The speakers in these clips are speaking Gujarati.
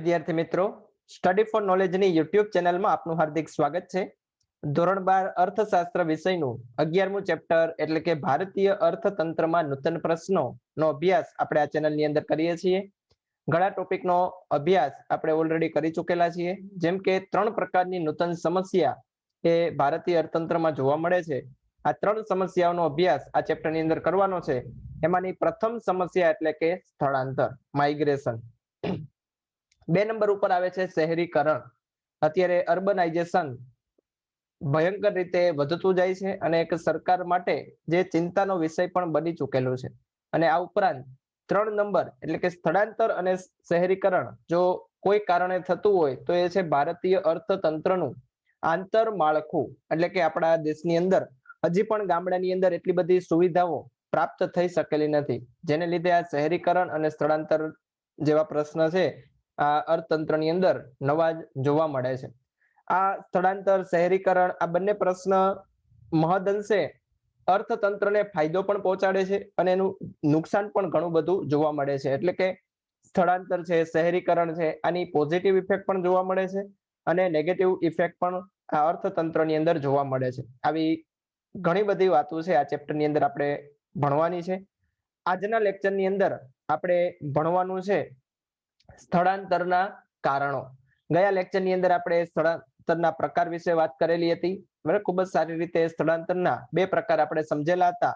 વિદ્યાર્થી મિત્રો, સ્ટડી ફોર નોલેજની યુટ્યુબ ચેનલમાં આપનું હાર્દિક સ્વાગત છે. ધોરણ 12 અર્થશાસ્ત્ર વિષયનું 11મું ચેપ્ટર એટલે કે ભારતીય અર્થતંત્રમાં નૂતન પ્રશ્નોનો અભ્યાસ આપણે આ ચેનલની અંદર કરીએ છીએ. ઘણા ટોપિકનો અભ્યાસ આપણે ઓલરેડી કરી ચૂકેલા છીએ, જેમ કે 3 પ્રકારની નૂતન સમસ્યા એ ભારતીય અર્થતંત્રમાં જોવા મળે છે. આ 3 સમસ્યાઓનો અભ્યાસ આ ચેપ્ટરની અંદર કરવાનો છે. એમાંની પ્રથમ સમસ્યા એટલે કે સ્થળાંતર, માઇગ્રેશન. 2 નંબર ઉપર આવે છે શહેરીકરણ. અત્યારે અર્બનાઇઝેશન ભયંકર રીતે વધતું જાય છે અને એક સરકાર માટે જે ચિંતાનો વિષય પણ બની ચૂકેલો છે. અને આ ઉપરાંત 3 નંબર એટલે કે સ્થળાંતર અને શહેરીકરણ જો કોઈ કારણે થતું હોય તો એ છે ભારતીય અર્થતંત્રનું આંતર માળખું. એટલે કે આપણા દેશની અંદર હજી પણ ગામડાની અંદર એટલી બધી સુવિધાઓ પ્રાપ્ત થઈ શકેલી નથી, જેને લીધે આ શહેરીકરણ અને સ્થળાંતર જેવા પ્રશ્ન છે આ અર્થતંત્રની અંદર નવા જોવા મળે છે. આ સ્થળાંતર, શહેરીકરણ આ બંને પ્રશ્ન મહદઅંશે અર્થતંત્રને ફાયદો પણ પહોંચાડે છે અને એનું નુકસાન પણ ઘણું બધું જોવા મળે છે. એટલે કે સ્થળાંતર છે, શહેરીકરણ છે, આની પોઝિટિવ ઇફેક્ટ પણ જોવા મળે છે અને નેગેટિવ ઇફેક્ટ પણ આ અર્થતંત્રની અંદર જોવા મળે છે. આવી ઘણી બધી વાતો છે આ ચેપ્ટરની અંદર આપણે ભણવાની છે. આજના લેક્ચરની અંદર આપણે ભણવાનું છે સ્થળાંતરના કારણો. ગયા લેક્ચરની અંદર આપણે સ્થળાંતરના પ્રકાર વિશે વાત કરેલી હતી. ખૂબ જ સારી રીતે સ્થળાંતરના 2 પ્રકાર આપણે સમજેલા હતા.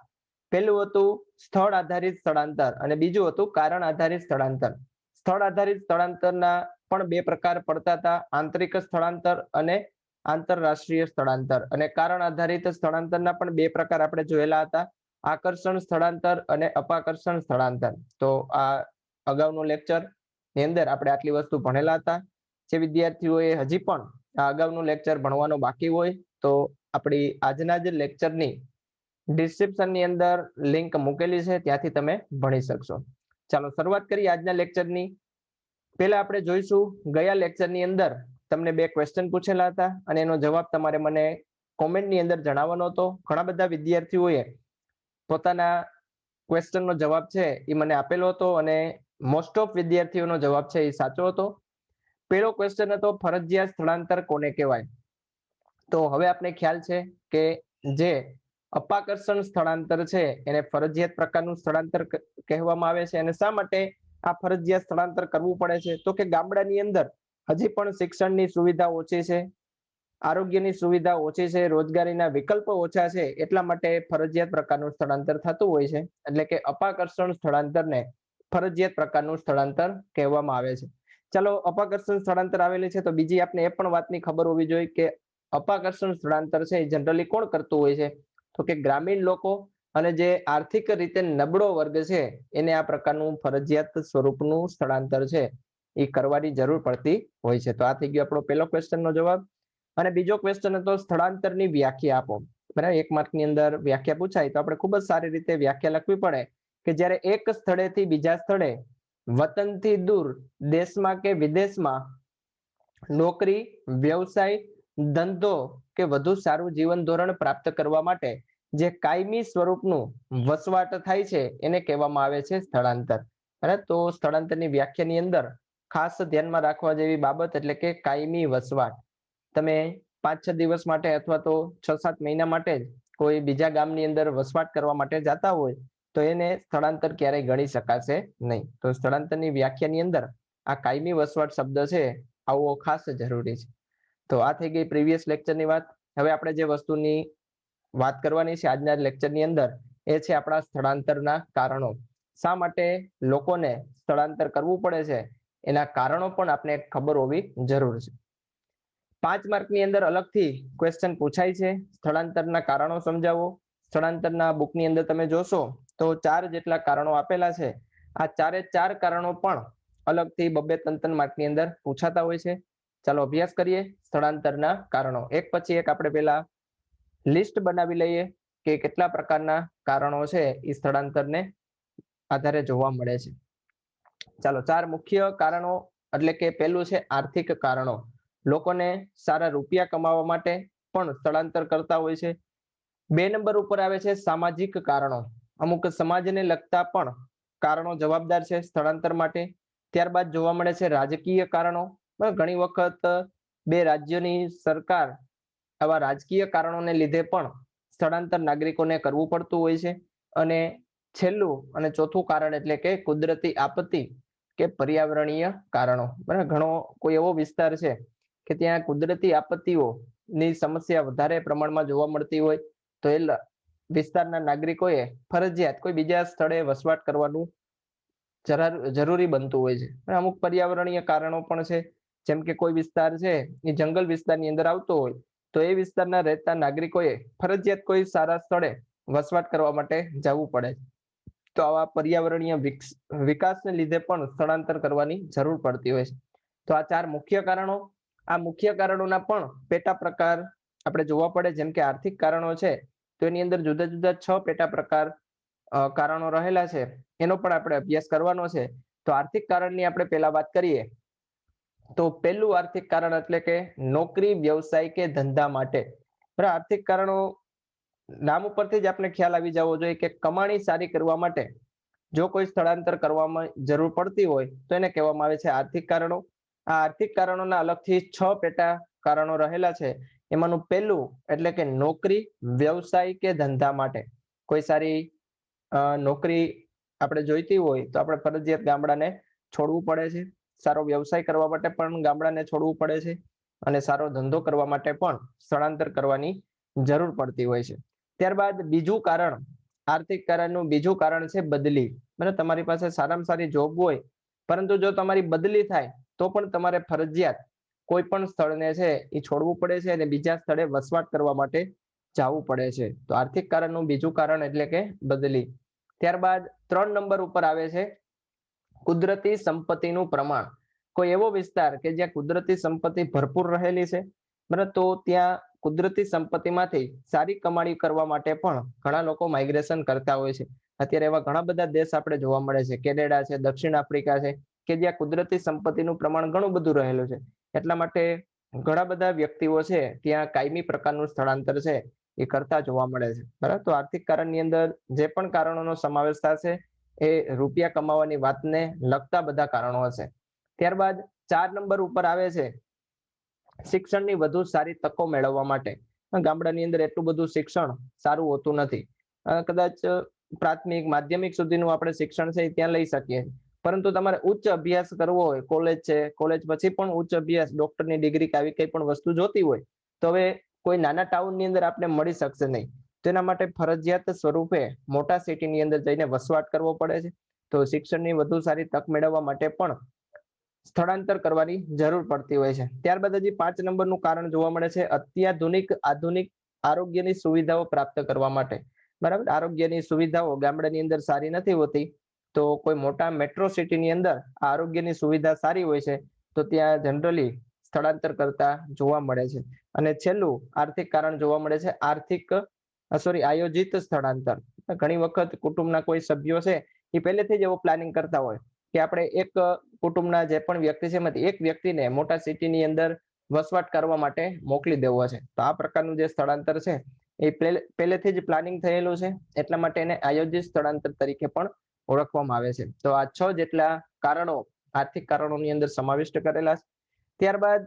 પહેલું હતું સ્થળ આધારિત સ્થળાંતર અને બીજું હતું કારણ આધારિત સ્થળાંતર. સ્થળ આધારિત સ્થળાંતરના પણ 2 પ્રકાર પડતા હતા, આંતરિક સ્થળાંતર અને આંતરરાષ્ટ્રીય સ્થળાંતર. અને કારણ આધારિત સ્થળાંતરના પણ 2 પ્રકાર આપણે જોયેલા હતા, આકર્ષણ સ્થળાંતર અને અપાકર્ષણ સ્થળાંતર. તો આ અગાઉનું લેક્ચર ની અંદર આપણે આટલી વસ્તુ ભણેલા હતા. જે વિદ્યાર્થીઓએ હજી પણ આ અગાઉનું લેક્ચર ભણવાનું બાકી હોય તો આપણી આજના જ લેક્ચરની ડિસ્ક્રિપ્શનની અંદર લિંક મૂકેલી છે, ત્યાંથી તમે ભણી શકશો. ચાલો શરૂઆત કરીએ આજના લેક્ચરની. પહેલા આપણે જોઈશું ગયા લેક્ચરની અંદર તમને 2 ક્વેશ્ચન પૂછેલા હતા અને એનો જવાબ તમારે મને કોમેન્ટની અંદર જણાવવાનો હતો. ઘણા બધા વિદ્યાર્થીઓએ પોતાના ક્વેશ્ચનનો જવાબ છે એ મને આપેલો હતો અને મોસ્ટ ઓફ વિદ્યાર્થીઓનો જવાબ છે એ સાચો હતો. પહેલો ક્વેશ્ચન હતો ફરજિયાત સ્થળાંતર કોને કહેવાય? તો હવે આપણે ખ્યાલ છે કે જે અપાકર્ષણ સ્થળાંતર છે એને ફરજિયાત પ્રકારનું સ્થળાંતર કહેવામાં આવે છે. અને શા માટે આ ફરજિયાત સ્થળાંતર કરવું પડે છે? તો કે ગામડાની અંદર હજી પણ શિક્ષણની સુવિધા ઓછી છે, આરોગ્યની સુવિધા ઓછી છે, રોજગારીના વિકલ્પો ઓછા છે, એટલા માટે ફરજિયાત પ્રકારનું સ્થળાંતર થતું હોય છે. એટલે કે અપાકર્ષણ સ્થળાંતરને ફરજિયાત પ્રકારનું સ્થળાંતર કહેવામાં આવે છે. ચાલો અપાકર્ષણ સ્થળાંતર આવેલી છે તો બીજી આપણે એ પણ વાતની ખબર હોવી જોઈએ કે અપાકર્ષણ સ્થળાંતર છે એ જનરલી કોણ કરતું હોય છે? તો કે ગ્રામીણ લોકો અને જે આર્થિક રીતે નબળો વર્ગ છે એને આ પ્રકારનું ફરજિયાત સ્વરૂપનું સ્થળાંતર છે એ કરવાની જરૂર પડતી હોય છે. તો આ થઈ ગયો આપણો પહેલો ક્વેશ્ચનનો જવાબ. અને બીજો ક્વેશ્ચન હતો સ્થળાંતરની વ્યાખ્યા આપો. બરાબર, 1 માર્કની અંદર વ્યાખ્યા પૂછાય તો આપણે ખૂબ જ સારી રીતે વ્યાખ્યા લખવી પડે કે જ્યારે એક સ્થળેથી બીજા સ્થળે વતનથી દૂર દેશમાં કે વિદેશમાં નોકરી, વ્યવસાય, ધંધો કે વધુ સારું જીવન ધોરણ પ્રાપ્ત કરવા માટે જે કાયમી સ્વરૂપનું વસવાટ થાય છે એને કહેવામાં આવે છે સ્થળાંતર. બરાબર, તો સ્થળાંતરની વ્યાખ્યાની અંદર ખાસ ધ્યાનમાં રાખવા જેવી બાબત એટલે કે કાયમી વસવાટ. તમે 5-6 દિવસ માટે અથવા તો 6-7 મહિના માટે કોઈ બીજા ગામની અંદર વસવાટ કરવા માટે જતા હોય તો એને સ્થળાંતર ક્યારેય ગણી શકાશે નહીં. તો સ્થળાંતરની વ્યાખ્યાની અંદર આ કાયમી વસવાટ શબ્દ છે આવવો ખાસ જરૂરી છે. તો આ થઈ ગઈ પ્રીવિયસ લેક્ચરની વાત. હવે આપણે જે વસ્તુની વાત કરવાની છે આજના લેક્ચરની અંદર એ છે આપણા સ્થળાંતરના કારણો. શા માટે લોકોને સ્થળાંતર કરવું પડે છે એના કારણો પણ આપણે ખબર હોવી જરૂર છે. 5 માર્કની અંદર અલગથી ક્વેશ્ચન પૂછાય છે, સ્થળાંતરના કારણો સમજાવો. સ્થળાંતરના બુકની અંદર તમે જોશો તો 4 જેટલા કારણો આપેલા છે. આ 4 કારણો પણ અલગથી 2-3 માર્કની અંદર પૂછાતા હોય છે. ચાલો અભ્યાસ કરીએ સ્થળાંતરના કારણો. એક પછી એક આપણે પહેલા લિસ્ટ બનાવી લઈએ કે કેટલા પ્રકારના કારણો છે એ સ્થળાંતરને આધારે જોવા મળે છે. ચાલો 4 મુખ્ય કારણો એટલે કે પહેલું છે આર્થિક કારણો. લોકોને સારા રૂપિયા કમાવા માટે પણ સ્થળાંતર કરતા હોય છે. 2 નંબર ઉપર આવે છે સામાજિક કારણો. અમુક સમાજને લગતા પણ કારણો જવાબદાર છે સ્થળાંતર માટે. ત્યારબાદ જોવા મળે છે રાજકીય કારણો. ઘણી વખત બે રાજ્યોની સરકાર આવા રાજકીય કારણોને લીધે પણ સ્થળાંતર નાગરિકોને કરવું પડતું હોય છે. અને છેલ્લું અને ચોથું કારણ એટલે કે કુદરતી આપત્તિ કે પર્યાવરણીય કારણો. બરાબર, ઘણો કોઈ એવો વિસ્તાર છે કે ત્યાં કુદરતી આપત્તિઓની સમસ્યા વધારે પ્રમાણમાં જોવા મળતી હોય તો એ વિસ્તારના નાગરિકોએ ફરજિયાત કોઈ બીજા સ્થળે વસવાટ કરવાનું જરૂરી બનતું હોય છે. અમુક પર્યાવરણીય કારણો પણ છે, જેમ કે કોઈ વિસ્તાર છે એ જંગલ વિસ્તારની અંદર આવતો હોય તો એ વિસ્તારના રહેતા નાગરિકોએ ફરજિયાત કોઈ સારા સ્થળે વસવાટ કરવા માટે જવું પડે. તો આવા પર્યાવરણીય વિકાસને લીધે પણ સ્થળાંતર કરવાની જરૂર પડતી હોય છે. તો આ 4 મુખ્ય કારણો. આ મુખ્ય કારણોના પણ પેટા પ્રકાર આપણે જોવા પડે. જેમ કે આર્થિક કારણો છે તો એની અંદર જુદા જુદા 6 પેટા પ્રકાર કારણો રહેલા છે, એનો પણ આપણે અભ્યાસ કરવાનો છે. તો આર્થિક કારણની આપણે પહેલા વાત કરીએ તો પહેલું આર્થિક કારણ એટલે કે નોકરી, વ્યવસાય કે ધંધા માટે. આર્થિક કારણો નામ ઉપરથી જ આપણે ખ્યાલ આવી જવો જોઈએ કે કમાણી સારી કરવા માટે જો કોઈ સ્થળાંતર કરવામાં જરૂર પડતી હોય તો એને કહેવામાં આવે છે આર્થિક કારણો. આ આર્થિક કારણોના અલગથી 6 પેટા કારણો રહેલા છે. એમાંનું પહેલું એટલે કે નોકરી, વ્યવસાય કે ધંધા માટે. કોઈ સારી નોકરી આપણે જોઈતી હોય તો આપણે ફરજિયાત ગામડાને છોડવું પડે છે. સારો વ્યવસાય કરવા માટે પણ ગામડાને છોડવું પડે છે અને સારો ધંધો કરવા માટે પણ સ્થળાંતર કરવાની જરૂર પડતી હોય છે. ત્યારબાદ બીજું કારણ, આર્થિક કારણનું બીજું કારણ છે બદલી. બરાબર, તમારી પાસે સારામાં સારી જોબ હોય પરંતુ જો તમારી બદલી થાય તો પણ તમારે ફરજિયાત કોઈ પણ સ્થળને છે એ છોડવું પડે છે અને બીજા સ્થળે વસવાટ કરવા માટે જવું પડે છે. તો આર્થિક કારણનું બીજું કારણ એટલે કે બદલી. ત્યારબાદ 3 નંબર ઉપર આવે છે કુદરતી સંપત્તિનું પ્રમાણ. કોઈ એવો વિસ્તાર કે જ્યાં કુદરતી સંપત્તિ ભરપૂર રહેલી છે, બરાબર, તો ત્યાં કુદરતી સંપત્તિમાંથી સારી કમાણી કરવા માટે પણ ઘણા લોકો માઇગ્રેશન કરતા હોય છે. અત્યારે એવા ઘણા બધા દેશ આપણે જોવા મળે છે, કેનેડા છે, દક્ષિણ આફ્રિકા છે, કે જ્યાં કુદરતી સંપત્તિનું પ્રમાણ ઘણું બધું રહેલું છે. એટલા માટે ઘણા બધા વ્યક્તિઓ છે ત્યાં કાયમી પ્રકારનું સ્થળાંતર છે એ કરતા જોવા મળે છે. બરાબર, તો આર્થિક કારણની અંદર જે પણ કારણોનો સમાવેશ થશે એ રૂપિયા કમાવાની વાતને લગતા બધા કારણો હશે. ત્યારબાદ 4 નંબર ઉપર આવે છે શિક્ષણની વધુ સારી તકો મેળવવા માટે. ગામડાની અંદર એટલું બધું શિક્ષણ સારું હોતું નથી. કદાચ પ્રાથમિક, માધ્યમિક સુધીનું આપણે શિક્ષણ છે ત્યાં લઈ શકીએ, પરંતુ તમારે ઉચ્ચ અભ્યાસ કરવો હોય, કોલેજ છે, કોલેજ પછી પણ ઉચ્ચ અભ્યાસ, ડોક્ટરની ડિગ્રી કે આવી કઈ પણ વસ્તુ જોતી હોય તો હવે કોઈ નાના ટાઉનની અંદર આપણે મળી શકશે નહીં. તેના માટે ફરજિયાત સ્વરૂપે મોટા સિટીની અંદર જઈને વસવાટ કરવો પડે છે. તો શિક્ષણની વધુ સારી તક મેળવવા માટે પણ સ્થળાંતર કરવાની જરૂર પડતી હોય છે. ત્યારબાદ હજી 5 નંબરનું કારણ જોવા મળે છે આધુનિક આરોગ્યની સુવિધાઓ પ્રાપ્ત કરવા માટે. બરાબર, આરોગ્યની સુવિધાઓ ગામડાની અંદર સારી નથી હોતી તો કોઈ મોટા મેટ્રો સિટીની અંદર આરોગ્યની સુવિધા સારી હોય છે તો ત્યાં જનરલી સ્થળાંતર કરતા જોવા મળે છે. અને છેલ્લું આર્થિક કારણ જોવા મળે છે આયોજિત સ્થળાંતર. ઘણી વખત કુટુંબના કોઈ સભ્યો છે એ પહેલેથી જ એવો પ્લાનિંગ કરતા હોય કે આપણે એક કુટુંબના જે પણ વ્યક્તિ છે એમાંથી એક વ્યક્તિને મોટા સિટીની અંદર વસવાટ કરવા માટે મોકલી દેવો છે. તો આ પ્રકારનું જે સ્થળાંતર છે એ પહેલેથી જ પ્લાનિંગ થયેલું છે, એટલા માટે એને આયોજિત સ્થળાંતર તરીકે પણ ઓળખવામાં આવે છે. તો આ 6 જેટલા કારણો આર્થિક કારણોની અંદર સમાવિષ્ટ કરેલા છે. ત્યારબાદ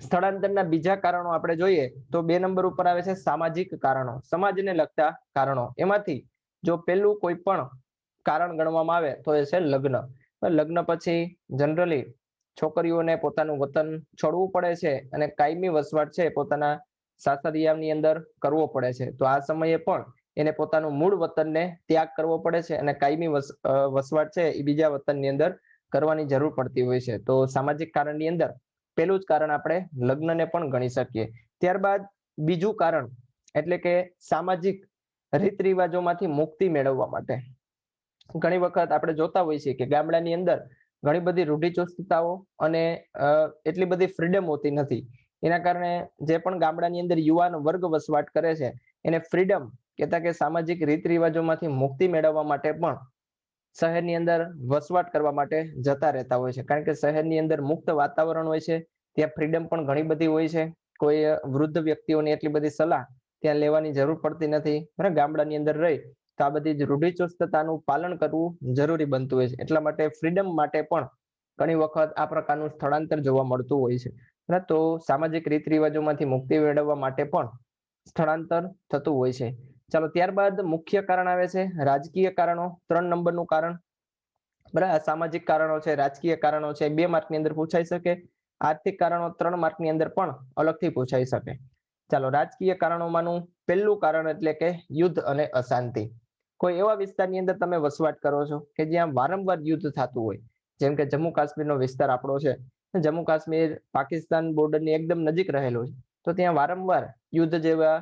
સ્થળાંતરના બીજા કારણો આપણે જોઈએ તો 2 નંબર ઉપર આવે છે સામાજિક કારણો, સમાજને લગતા કારણો. એમાંથી જો પહેલું કોઈ પણ કારણ ગણવામાં આવે તો એ છે લગ્ન. લગ્ન પછી જનરલી છોકરીઓને પોતાનું વતન છોડવું પડે છે અને કાયમી વસવાટ છે પોતાના સાસરિયાની અંદર કરવો પડે છે. તો આ સમયે પણ એને પોતાનું મૂળ વતનને ત્યાગ કરવો પડે છે અને કાયમી વસવાટ છે એ બીજા વતનની અંદર કરવાની જરૂર પડતી હોય છે. તો સામાજિક કારણની અંદર પહેલું જ કારણ આપણે લગ્નને પણ ગણી શકીએ. ત્યારબાદ બીજું કારણ એટલે કે સામાજિક રીત રિવાજોમાંથી મુક્તિ મેળવવા માટે. ઘણી વખત આપણે જોતા હોઈએ છીએ કે ગામડાની અંદર ઘણી બધી રૂઢિચુસ્તતાઓ અને એટલી બધી ફ્રીડમ હોતી નથી. એના કારણે જે પણ ગામડાની અંદર યુવાન વર્ગ વસવાટ કરે છે એને ફ્રીડમ કહેતા કે સામાજિક રીત રિવાજોમાંથી મુક્તિ મેળવવા માટે પણ શહેરની અંદર વસવાટ કરવા માટે જતા રહેતા હોય છે. કારણ કે શહેરની અંદર મુક્ત વાતાવરણ હોય છે, ત્યાં ફ્રીડમ પણ ઘણી બધી હોય છે. કોઈ વૃદ્ધ વ્યક્તિઓની એટલી બધી સલાહ ત્યાં લેવાની જરૂર પડતી નથી. ગામડાની અંદર રહી તો આ બધી જ રૂઢિચુસ્તતાનું પાલન કરવું જરૂરી બનતું હોય છે. એટલા માટે ફ્રીડમ માટે પણ ઘણી વખત આ પ્રકારનું સ્થળાંતર જોવા મળતું હોય છે. તો સામાજિક રીત રિવાજોમાંથી મુક્તિ મેળવવા માટે પણ સ્થળાંતર થતું હોય છે. ચાલો ત્યારબાદ મુખ્ય કારણ આવે છે રાજકીય કારણો. 3 નંબરનું કારણ. બરાબર, સામાજિક કારણો છે, રાજકીય કારણો છે, 2 માર્કની અંદર પૂછાઈ શકે. આર્થિક કારણો 3 માર્કની અંદર પણ અલગથી પૂછાઈ શકે. ચાલો રાજકીય કારણોમાંનું પહેલું કારણ એટલે કે યુદ્ધ અને અશાંતિ. કોઈ એવા વિસ્તારની અંદર તમે વસવાટ કરો છો કે જ્યાં વારંવાર યુદ્ધ થતું હોય, જેમ કે જમ્મુ કાશ્મીરનો વિસ્તાર આપણો છે. જમ્મુ કાશ્મીર પાકિસ્તાન બોર્ડરની એકદમ નજીક રહેલું છે. તો ત્યાં વારંવાર યુદ્ધ જેવા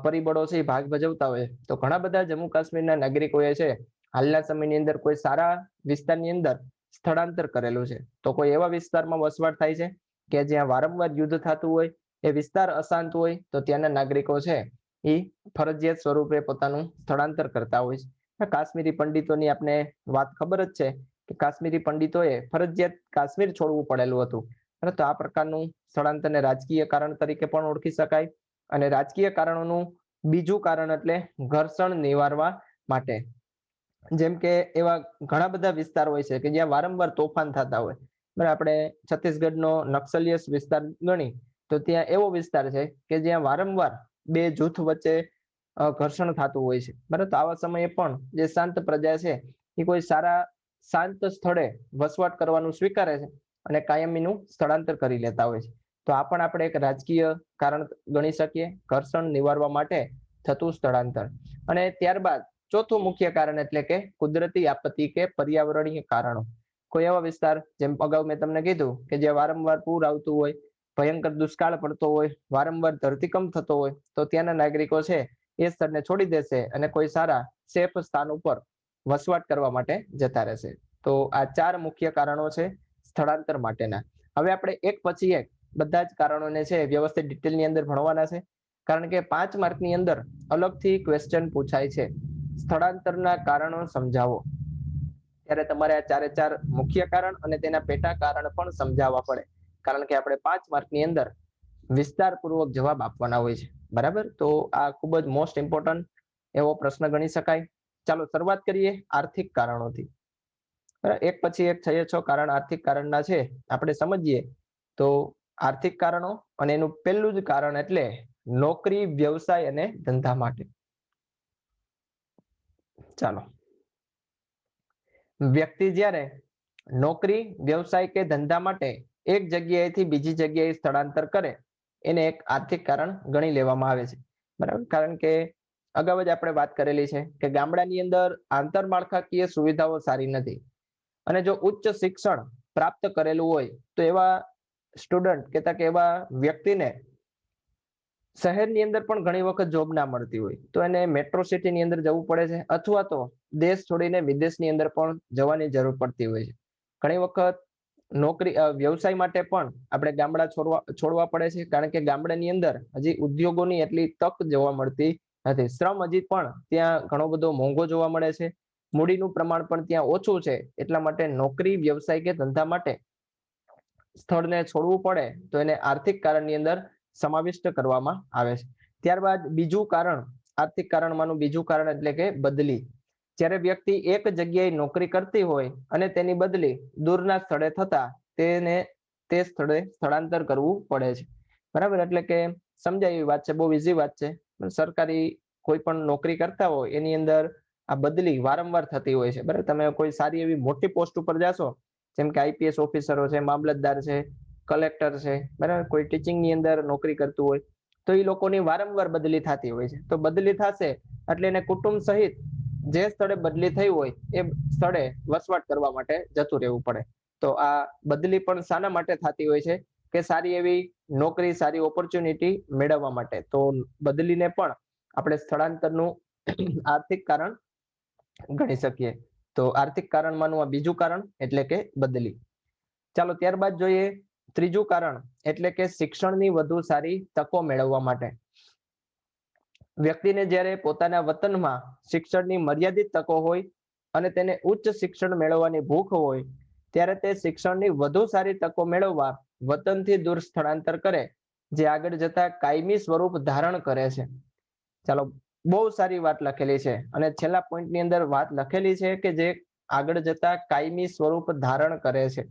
પરિબળો છે એ ભાગ ભજવતા હોય. તો ઘણા બધા જમ્મુ કાશ્મીરના નાગરિકોએ છે હાલના સમયની અંદર કોઈ સારા વિસ્તારની અંદર સ્થળાંતર કરેલું છે. તો કોઈ એવા વિસ્તારમાં વસવાટ થાય છે કે જ્યાં વારંવાર યુદ્ધ થતું હોય, એ વિસ્તાર અશાંત હોય, તો ત્યાંના નાગરિકો છે એ ફરજિયાત સ્વરૂપે પોતાનું સ્થળાંતર કરતા હોય છે. કાશ્મીરી પંડિતોની આપણે વાત ખબર જ છે કે કાશ્મીરી પંડિતોએ ફરજિયાત કાશ્મીર છોડવું પડેલું હતું. તો આ પ્રકારનું સ્થળાંતરને રાજકીય કારણ તરીકે પણ ઓળખી શકાય. અને રાજકીય કારણોનું બીજું કારણ એટલે ઘર્ષણ નિવારવા માટે. જેમ કે એવા ઘણા બધા વિસ્તાર હોય છે કે જ્યાં વારંવાર તોફાન થતા હોય. આપણે છત્તીસગઢનો નક્સલિયસ વિસ્તાર ગણી તો ત્યાં એવો વિસ્તાર છે કે જ્યાં વારંવાર 2 જૂથ વચ્ચે ઘર્ષણ થતું હોય છે. બરાબર, તો આવા સમયે પણ જે શાંત પ્રજા છે એ કોઈ સારા શાંત સ્થળે વસવાટ કરવાનું સ્વીકારે છે અને કાયમીનું સ્થળાંતર કરી લેતા હોય છે. તો આ પણ આપણે એક રાજકીય કારણ ગણી શકીએ, ઘર્ષણ નિવારવા માટે થતું સ્થળાંતર. અને ત્યારબાદ ચોથું મુખ્ય કારણ એટલે કે કુદરતી આપત્તિ કે પર્યાવરણીય કારણો. કોઈ એવા વિસ્તાર, જેમ અગાઉ મેં તમને કીધું કે જ્યાં વારંવાર પૂર આવતું હોય, ભયંકર દુષ્કાળ પડતો હોય, વારંવાર ધરતીકંપ થતો હોય, તો ત્યાંના નાગરિકો છે એ સ્થળને છોડી દેશે અને કોઈ સારા સેફ સ્થાન ઉપર વસવાટ કરવા માટે જતા રહેશે. તો આ 4 મુખ્ય કારણો છે સ્થળાંતર માટેના. હવે આપણે એક પછી એક બધા જ કારણોને છે વ્યવસ્થિત ડિટેલની અંદર ભણવાના છે. કારણ કે 5 માર્કની અંદર અલગથી ક્વેશ્ચન પૂછાય છે, સ્થળાંતરના કારણો સમજાવો. ત્યારે તમારે આ 4 મુખ્ય કારણ અને તેના પેટા કારણ પણ સમજાવવા પડે. કારણ કે આપણે 5 માર્કની અંદર વિસ્તારપૂર્વક જવાબ આપવાના હોય છે. બરાબર, તો આ ખૂબ જ મોસ્ટ ઇમ્પોર્ટન્ટ એવો પ્રશ્ન ગણી શકાય. ચાલો શરૂઆત કરીએ આર્થિક કારણોથી. એક પછી એક 6 કારણ આર્થિક કારણના છે આપણે સમજીએ. તો આર્થિક કારણો અને એનું પહેલું જ કારણ એટલે નોકરી, વ્યવસાય અને ધંધા માટે. ચાલો, વ્યક્તિ જ્યારે નોકરી, વ્યવસાય કે ધંધા માટે એક જગ્યાએથી બીજી જગ્યાએ સ્થળાંતર કરે એને એક આર્થિક કારણ ગણી લેવામાં આવે છે. બરાબર, કારણ કે અગાઉ જ આપણે વાત કરેલી છે કે ગામડાની અંદર આંતરમાળખાકીય સુવિધાઓ સારી નથી. અને જો ઉચ્ચ શિક્ષણ પ્રાપ્ત કરેલું હોય તો એવા સ્ટુડન્ટ કે એવા વ્યક્તિને શહેરની અંદર પણ ઘણી વખત જોબ ના મળતી હોય, તો એને મેટ્રો સિટીની અંદર જવું પડે છે, અથવા તો દેશ છોડીને વિદેશની અંદર પણ જવાની જરૂર પડતી હોય છે. ઘણી વખત નોકરી, વ્યવસાય માટે પણ આપણે ગામડા છોડવા પડે છે. કારણ કે ગામડાની અંદર હજી ઉદ્યોગોની એટલી તક જોવા મળતી નથી. શ્રમ હજી પણ ત્યાં ઘણો બધો મોંઘો જોવા મળે છે. મૂડીનું પ્રમાણ પણ ત્યાં ઓછું છે. એટલા માટે નોકરી, વ્યવસાય કે ધંધા માટે સ્થળને છોડવું પડે તો એને આર્થિક કારણની અંદર સમાવિષ્ટ કરવામાં આવે છે. ત્યારબાદ બીજું કારણ, આર્થિક કારણમાંનું બીજું કારણ એટલે કે બદલી. જ્યારે વ્યક્તિ એક જગ્યાએ નોકરી કરતી હોય અને તેની બદલી દૂરના સ્થળે થતા તેને તે સ્થળે સ્થળાંતર કરવું પડે છે. બરાબર, એટલે કે સમજાય એવી વાત છે, બહુ ઈઝી વાત છે. સરકારી કોઈ પણ નોકરી કરતા હોય એની અંદર આ બદલી વારંવાર થતી હોય છે. બરાબર, તમે કોઈ સારી એવી મોટી પોસ્ટ ઉપર જાશો, જેમ કે આઈપીએસ ઓફિસરો છે, મામલતદાર છે, કલેક્ટર છે, બરાબર, કોઈ ટીચિંગની અંદર નોકરી કરતું હોય તો એ લોકોની વારંવાર બદલી થતી હોય છે. તો બદલી થશે એટલે એને કુટુંબ સહિત જે સ્થળે બદલી થઈ હોય એ સ્થળે વસવાટ કરવા માટે જતું રહેવું પડે. તો આ બદલી પણ શાના માટે થતી હોય છે કે સારી એવી નોકરી, સારી ઓપોર્ચ્યુનિટી મેળવવા માટે. તો બદલીને પણ આપણે સ્થળાંતરનું આર્થિક કારણ ગણી શકીએ. તો આર્થિક કારણમાંનું આ બીજું કારણ એટલે કે બદલી. ચાલો ત્યારબાદ જોઈએ ત્રીજું કારણ એટલે કે શિક્ષણની વધુ સારી તકો મેળવવા માટે. વ્યક્તિને જ્યારે પોતાના વતનમાં શિક્ષણની મર્યાદિત તકો હોય અને તેને ઉચ્ચ શિક્ષણ મેળવવાની ભૂખ હોય ત્યારે તે શિક્ષણની વધુ સારી તકો મેળવવા વતનથી દૂર સ્થળાંતર કરે, જે આગળ જતા કાયમી સ્વરૂપ ધારણ કરે છે. ચાલો બહુ સારી વાત લખેલી છે અને છેલ્લા પોઈન્ટની અંદર વાત લખેલી છે કે જે આગળ જતા કાયમી સ્વરૂપ ધારણ કરે છે.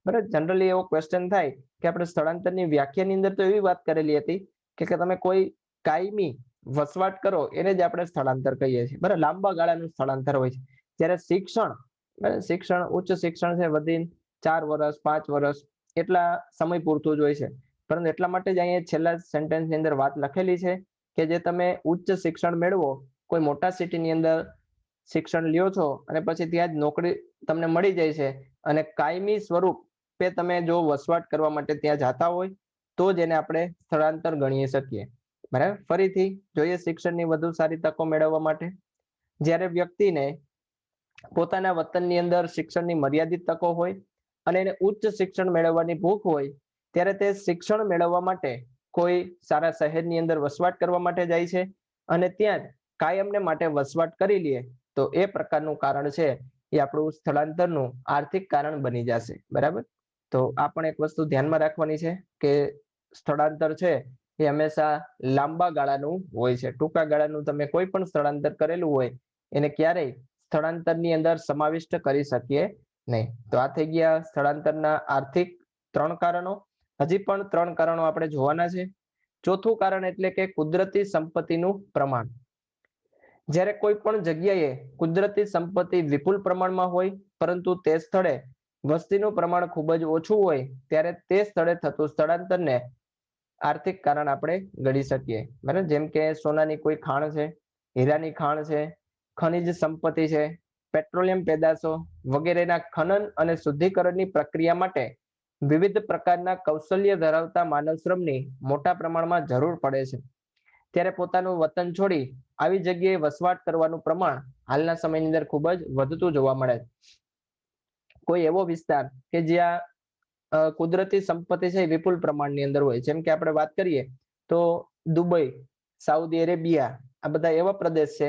બરાબર, જનરલી એવો ક્વેશ્ચન થાય કે આપણે સ્થળાંતરની વ્યાખ્યાની અંદર તો એવી વાત કરેલી હતી કે તમે કોઈ કાયમી વસવાટ કરો એને જ આપણે સ્થળાંતર કહીએ છીએ. બરાબર, લાંબા ગાળાનું સ્થળાંતર હોય છે. જ્યારે શિક્ષણ ઉચ્ચ શિક્ષણ છે વધીને 4 વર્ષ 5 વર્ષ એટલા સમય પૂરતું જ હોય છે. પરંતુ એટલા માટે જ અહીંયા છેલ્લા સેન્ટેન્સની અંદર વાત લખેલી છે કે જે તમે ઉચ્ચ શિક્ષણ મેળવો, કોઈ મોટા સિટીની અંદર શિક્ષણ લ્યો છો અને પછી ત્યાં જ નોકરી તમને મળી જાય છે અને કાયમી સ્વરૂપે તમે જો વસવાટ કરવા માટે ત્યાં જતા હોય તો જ એને આપણે સ્થળાંતર ગણી શકીએ. બરાબર, ફરીથી જોઈએ શિક્ષણની વધુ સારી તકો મેળવવા માટે. જ્યારે વ્યક્તિને પોતાના વતનની અંદર શિક્ષણની મર્યાદિત તકો હોય અને એને ઉચ્ચ શિક્ષણ મેળવવાની ભૂખ હોય ત્યારે તે શિક્ષણ મેળવવા માટે કોઈ સારા શહેરની અંદર વસવાટ કરવા માટે જાય છે અને ત્યાં જ કાયમને માટે વસવાટ કરી લે તો એ પ્રકારનું કારણ છે એ આપણું સ્થળાંતરનું આર્થિક કારણ બની જશે. બરાબર, તો આ પણ એક વસ્તુ ધ્યાનમાં રાખવાની છે કે સ્થળાંતર છે એ હંમેશા લાંબા ગાળાનું હોય છે. ટૂંકા ગાળાનું તમે કોઈ પણ સ્થળાંતર કરેલું હોય એને ક્યારેય સ્થળાંતરની અંદર સમાવિષ્ટ કરી શકીએ નહીં. તો આ થઈ ગયા સ્થળાંતરના આર્થિક 3 કારણો. હજી પણ 3 કારણો આપણે જોવાના છે. ચોથું કારણ એટલે કે કુદરતી સંપત્તિનું પ્રમાણ. જ્યારે કોઈ પણ જગ્યાએ કુદરતી સંપત્તિ વિપુલ પ્રમાણમાં હોય પરંતુ તે સ્થળે વસ્તીનું પ્રમાણ ખૂબ જ ઓછું હોય ત્યારે તે સ્થળે થતું સ્થળાંતરને આર્થિક કારણ આપણે ગણી શકીએ. બરાબર, જેમ કે સોનાની કોઈ ખાણ છે, હીરાની ખાણ છે, ખનિજ સંપત્તિ છે, પેટ્રોલિયમ પેદાશો વગેરેના ખનન અને શુદ્ધિકરણની પ્રક્રિયા માટે વિવિધ પ્રકારના કૌશલ્ય ધરાવતા માનવ શ્રમની મોટા પ્રમાણમાં જરૂર પડે છે. ત્યારે પોતાનું વતન છોડી આવી જગ્યાએ વસવાટ કરવાનું પ્રમાણ હાલના સમયની અંદર ખૂબ જ વધતું જોવા મળે છે. કોઈ એવો વિસ્તાર કે જ્યાં કુદરતી સંપત્તિ છે વિપુલ પ્રમાણની અંદર હોય, જેમ કે આપણે વાત કરીએ તો દુબઈ, સાઉદી અરેબિયા આ બધા એવા પ્રદેશ છે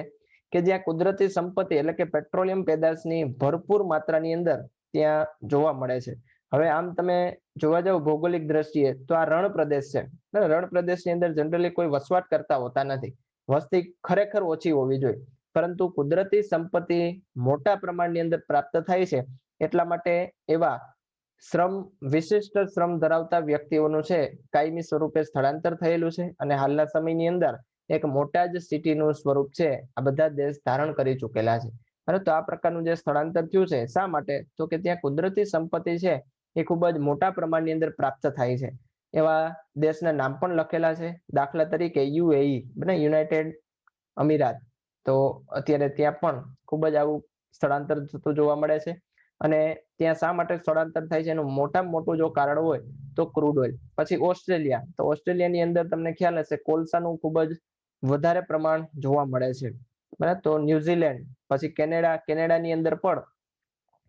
કે જ્યાં કુદરતી સંપત્તિ એટલે કે પેટ્રોલિયમ પેદાશની ભરપૂર માત્રાની અંદર ત્યાં જોવા મળે છે. હવે આમ તમે જોવા જાવ ભૌગોલિક દ્રષ્ટિએ તો આ રણ પ્રદેશ છે. રણ પ્રદેશની અંદર જનરલી કોઈ વસવાટ કરતા હોતા નથી. વસ્તી ખરેખર ઓછી હોવી જોઈએ, પરંતુ કુદરતી સંપત્તિ મોટા પ્રમાણની અંદર પ્રાપ્ત થાય છે એટલા માટે એવા વિશિષ્ટ શ્રમ ધરાવતા વ્યક્તિઓનું છે કાયમી સ્વરૂપે સ્થળાંતર થયેલું છે અને હાલના સમયની અંદર એક મોટા જ સિટીનું સ્વરૂપ છે આ બધા દેશ ધારણ કરી ચૂકેલા છે. તો આ પ્રકારનું જે સ્થળાંતર થયું છે શા માટે? તો કે ત્યાં કુદરતી સંપત્તિ છે એ ખૂબ જ મોટા પ્રમાણની અંદર પ્રાપ્ત થાય છે. એવા દેશના નામ પણ લખેલા છે. દાખલા તરીકે યુએઈ, યુનાઇટેડ અમીરાત. તો અત્યારે ત્યાં પણ ખૂબ જ આવું સ્થળાંતર થતું જોવા મળે છે અને ત્યાં શા માટે સ્થળાંતર થાય છે એનું મોટામાં મોટું જો કારણ હોય તો ક્રૂડ ઓઇલ. પછી ઓસ્ટ્રેલિયા, તો ઓસ્ટ્રેલિયાની અંદર તમને ખ્યાલ હશે કોલસાનું ખૂબ જ વધારે પ્રમાણ જોવા મળે છે. બરાબર, તો ન્યુઝીલેન્ડ, પછી કેનેડાની અંદર પણ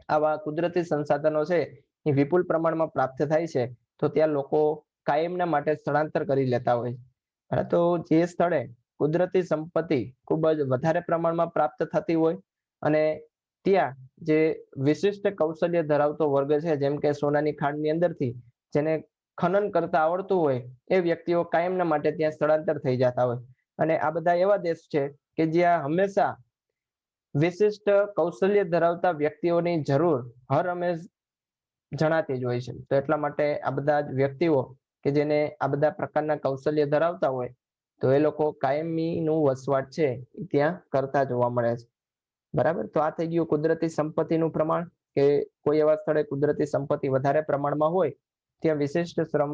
આવા કુદરતી સંસાધનો છે એ વિપુલ પ્રમાણમાં પ્રાપ્ત થાય છે તો ત્યાં લોકો કાયમના માટે સ્થળાંતર કરી લેતા હોય છે. તો જે સ્થળે કુદરતી સંપત્તિ ખૂબ જ વધારે પ્રમાણમાં પ્રાપ્ત થતી હોય અને ત્યાં જે વિશિષ્ટ કૌશલ્ય ધરાવતો વર્ગ છે જેમ કે સોનાની ખાણની અંદરથી જેને ખનન કરતા આવડતું હોય એ વ્યક્તિઓ કાયમના માટે ત્યાં સ્થળાંતર થઈ જતા હોય. અને આ બધા એવા દેશ છે કે જ્યાં હંમેશા વિશિષ્ટ કૌશલ્ય ધરાવતા વ્યક્તિઓની જરૂર હર હંમેશ જણાતી જ હોય છે. તો એટલા માટે આ બધા વ્યક્તિઓ કે જેને આ બધા પ્રકારના કૌશલ્ય ધરાવતા હોય તો એ લોકો કાયમીનું વસવાટ છે ત્યાં કરતા જોવા મળે છે. બરાબર, તો આ થઈ ગયું કુદરતી સંપત્તિનું પ્રમાણ કે કોઈ એવા સ્થળે કુદરતી સંપત્તિ વધારે પ્રમાણમાં હોય ત્યાં વિશિષ્ટ શ્રમ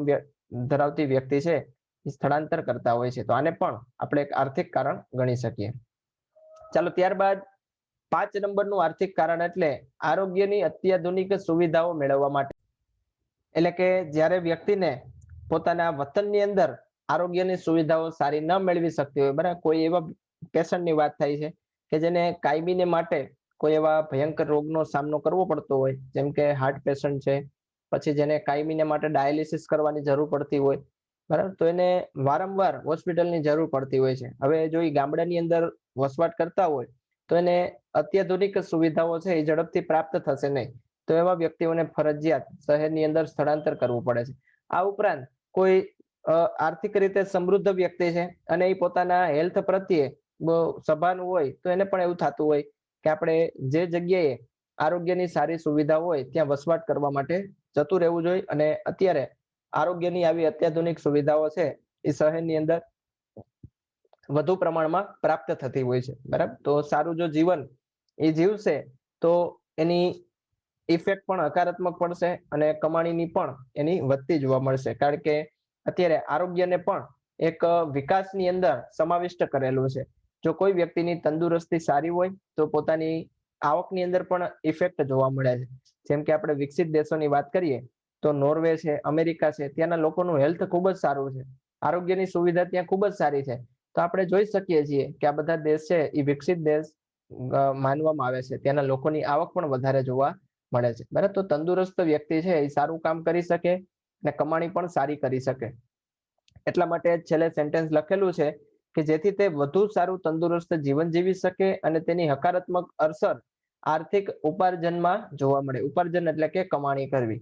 ધરાવતી વ્યક્તિ છે સ્થળાંતર કરતા હોય છે. તો આને પણ આપણે એક આર્થિક કારણ ગણી શકીએ. ચાલો, ત્યારબાદ 5 નંબરનું આર્થિક કારણ એટલે આરોગ્યની અત્યાધુનિક સુવિધાઓ મેળવવા માટે. એટલે કે જ્યારે વ્યક્તિને પોતાના વતનની અંદર આરોગ્યની સુવિધાઓ સારી ન મેળવી શકતી હોય, બરાબર, કોઈ એવા પેશન્ટની વાત થાય છે કે જેને કાયમીને માટે કોઈ એવા ભયંકર રોગનો સામનો કરવો પડતો હોય, જેમ કે હાર્ટ પેશન્ટ છે, પછી જેને કાયમીને માટે ડાયાલિસિસ કરવાની જરૂર પડતી હોય, બરાબર, તો એને વારંવાર હોસ્પિટલની જરૂર પડતી હોય છે. હવે જો એ ગામડાની અંદર વસવાટ કરતા હોય તો એને અત્યાધુનિક સુવિધાઓ છે એ ઝડપથી પ્રાપ્ત થશે નહીં. તો એવા વ્યક્તિઓને ફરજિયાત શહેરની અંદર સ્થળાંતર કરવું પડે છે. આ ઉપરાંત કોઈ આર્થિક રીતે સમૃદ્ધ વ્યક્તિ છે અને એ પોતાના હેલ્થ પ્રત્યે બહુ સભાનું હોય તો એને પણ એવું થતું હોય કે આપણે જે જગ્યાએ આરોગ્યની સારી સુવિધા હોય ત્યાં વસવાટ કરવા માટે જતું રહેવું જોઈએ. અને અત્યારે આરોગ્યની આવી અત્યાધુનિક સુવિધાઓ છે એ શહેરની અંદર વધુ પ્રમાણમાં પ્રાપ્ત થતી હોય છે, બરાબર. તો સારું જો જીવન એ જીવશે તો એની ઇફેક્ટ પણ હકારાત્મક પડશે અને કમાણીની પણ એની વધતી જોવા મળશે. કારણ કે અત્યારે આરોગ્યને પણ એક વિકાસની અંદર સમાવિષ્ટ કરેલું છે. જો કોઈ વ્યક્તિની તંદુરસ્તી સારી હોય તો પોતાની આવકની અંદર પણ ઇફેક્ટ જોવા મળે છે. જેમ કે આપણે વિકસિત દેશોની વાત કરીએ તો નોર્વે છે, અમેરિકા છે, ત્યાંના લોકોનું હેલ્થ ખૂબ જ સારું છે, આરોગ્યની સુવિધા ત્યાં ખૂબ જ સારી છે. તો આપણે જોઈ શકીએ છીએ કે આ બધા દેશ છે એ વિકસિત દેશ માનવામાં આવે છે. ત્યાંના લોકોની આવક પણ વધારે જોવા મળે છે, બરાબર. તો તંદુરસ્ત વ્યક્તિ છે એ સારું કામ કરી શકે અને કમાણી પણ સારી કરી શકે. એટલા માટે છેલ્લે સેન્ટેન્સ લખેલું છે કે જેથી તે વધુ સારું તંદુરસ્ત જીવન જીવી શકે અને તેની હકારાત્મક અસર આર્થિક ઉપાર્જનમાં જોવા મળે. ઉપાર્જન એટલે કે કમાણી કરવી,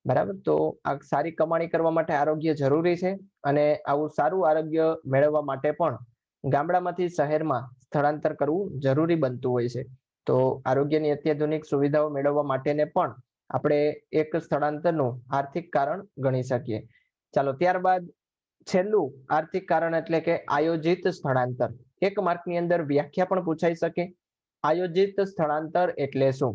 બરાબર. તો આ સારી કમાણી કરવા માટે આરોગ્ય જરૂરી છે અને આવું સારું આરોગ્ય મેળવવા માટે પણ ગામડામાંથી શહેરમાં સ્થળાંતર કરવું જરૂરી બનતું હોય છે. તો આરોગ્યની અત્યાધુનિક સુવિધાઓ મેળવવા માટેને પણ આપણે એક સ્થળાંતરનું આર્થિક કારણ ગણી શકીએ. ચાલો, ત્યારબાદ છેલ્લું આર્થિક કારણ એટલે કે આયોજિત સ્થળાંતર. એક માર્કની અંદર વ્યાખ્યા પણ પૂછાઈ શકે. આયોજિત સ્થળાંતર એટલે શું?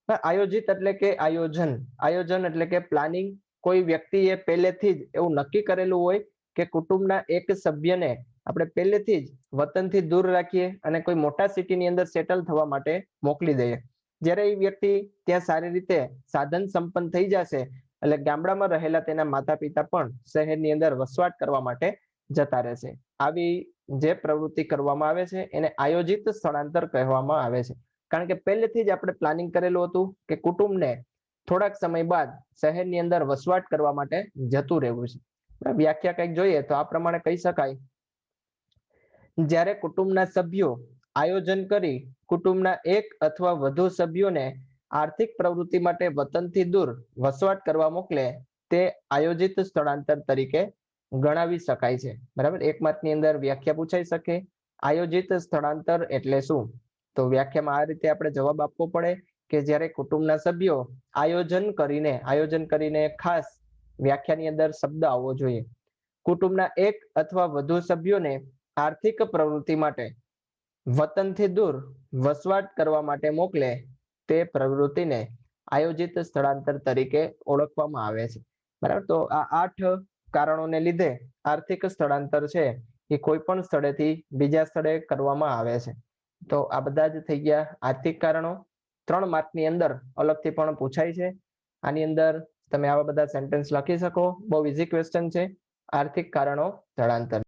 આયોજિત એટલે કે આયોજન. આયોજન એટલે કે પ્લાનિંગ. કોઈ વ્યક્તિએ પહેલેથી જ એવું નક્કી કરેલું હોય કે કુટુંબના એક સભ્યને આપણે પહેલેથી જ વતનથી દૂર રાખીએ અને કોઈ મોટા સિટીની અંદર સેટલ થવા માટે મોકલી દઈએ. જ્યારે એ વ્યક્તિ ત્યાં સારી રીતે સાધન સંપન્ન થઈ જશે એટલે ગામડામાં રહેલા તેના માતા પિતા પણ શહેરની અંદર વસવાટ કરવા માટે જતા રહેશે. આવી જે પ્રવૃત્તિ કરવામાં આવે છે એને આયોજિત સ્થળાંતર કહેવામાં આવે છે. કારણ કે પહેલેથી જ આપણે પ્લાનિંગ કરેલું હતું કે કુટુંબને થોડાક સમય બાદ શહેરની અંદર વસવાટ કરવા માટે જતું રહેવું છે. વ્યાખ્યા કંઈક જોઈએ તો આ પ્રમાણે કહી શકાય, જ્યારે કુટુંબના સભ્યો આયોજન કરી કુટુંબના એક અથવા વધુ સભ્યોને આર્થિક પ્રવૃત્તિ માટે વતનથી દૂર વસવાટ કરવા મોકલે તે આયોજિત સ્થળાંતર તરીકે ગણાવી શકાય છે, બરાબર. એક માર્કની અંદર વ્યાખ્યા પૂછાઈ શકે. આયોજિત સ્થળાંતર એટલે શું? તો વ્યાખ્યામાં આ રીતે આપણે જવાબ આપવો પડે કે જ્યારે કુટુંબના સભ્યો આયોજન કરીને ખાસ વ્યાખ્યાની અંદર શબ્દ આવવો જોઈએ. કુટુંબના એક અથવા વધુ સભ્યોને આર્થિક પ્રવૃત્તિ માટે વતનથી દૂર વસવાટ કરવા માટે મોકલે તે પ્રવૃત્તિને આયોજિત સ્થળાંતર તરીકે ઓળખવામાં આવે છે, બરાબર. તો આ 8 કારણોને લીધે આર્થિક સ્થળાંતર છે એ કોઈ પણ સ્થળેથી બીજા સ્થળે કરવામાં આવે છે. તો આ બધા જ થઈ ગયા આર્થિક કારણો. 3 માર્કની અંદર અલગથી પણ પૂછાય છે. આની અંદર તમે આવા બધા સેન્ટેન્સ લખી શકો. બહુ ઇઝી ક્વેશ્ચન છે. આર્થિક કારણો સ્થળાંતર.